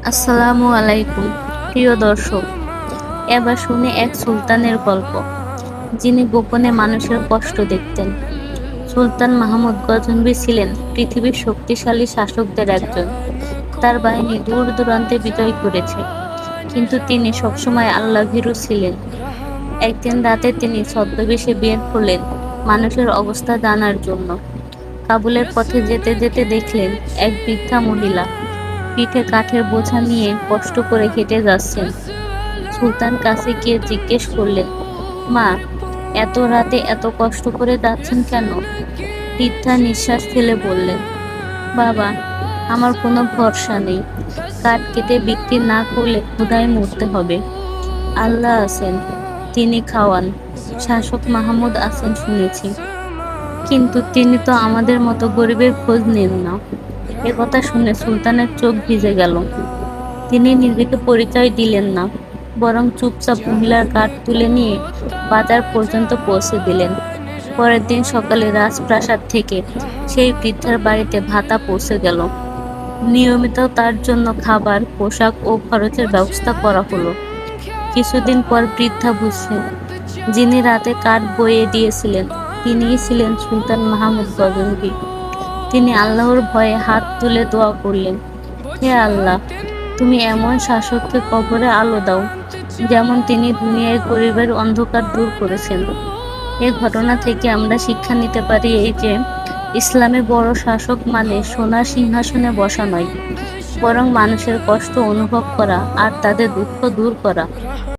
আসসালামু আলাইকুম প্রিয় দর্শক। এবার শুনে এক সুলতানের গল্প, যিনি গোপনে মানুষের কষ্ট দেখতেন। সুলতান মাহমুদ গজনবী ছিলেন পৃথিবীর শক্তিশালী শাসকদের একজন। তার বাহিনী দূর দূরান্তে বিজয় করেছে, কিন্তু তিনি সবসময় আল্লাহ ভীরু ছিলেন। একদিন রাতে তিনি ছদ্মবেশে বের হলেন মানুষের অবস্থা জানার জন্য। কাবুলের পথে যেতে যেতে দেখলেন এক বৃদ্ধা মহিলা পিঠে কাঠের বোঝা নিয়ে কষ্ট করে হেঁটে যাচ্ছেন। সুলতান কাছে গিয়ে জিজ্ঞেস করলেন, মা, এত রাতে এত কষ্ট করে যাচ্ছেন কেন? বৃদ্ধা নিঃশ্বাস ফেলে বললেন, বাবা, আমার কোনো ভরসা নেই। কাঠ কেটে বিক্রি না করলে ক্ষুধায় মরতে হবে। আল্লাহ আছেন, তিনি খাওয়ান। শাসক মাহমুদ আছেন শুনেছি, কিন্তু তিনি তো আমাদের মতো গরিবের খোঁজ নেন না। কথা শুনে সুলতানের চোখ ভিজে গেল। তিনি নিজেকে পরিচয় দিলেন না, বরং চুপচাপ মহিলার কাঠ তুলে নিয়ে বাজার পর্যন্ত পৌঁছে দিলেন। পরের দিন সকালে রাজপ্রাসাদ থেকে সেই বৃদ্ধার বাড়িতে ভাতা পৌঁছে গেল। নিয়মিত তার জন্য খাবার, পোশাক ও খরচের ব্যবস্থা করা হলো। কিছুদিন পর বৃদ্ধা বুঝলেন, যিনি রাতে কাঠ বইয়ে দিয়েছিলেন তিনিই ছিলেন সুলতান মাহমুদ গজনবী। তিনি আল্লাহর ভয়ে হাত তুলে দোয়া করলেন, হে আল্লাহ, তুমি এমন শাসককে কবরে আলো দাও, যেমন তিনি দুনিয়ায় গরিবের অন্ধকার দূর করেছেন। এই ঘটনা থেকে আমরা শিক্ষা নিতে পারি এই যে, ইসলামে বড় শাসক মানে সোনার সিংহাসনে বসা নয়, বরং মানুষের কষ্ট অনুভব করা আর তাদের দুঃখ দূর করা।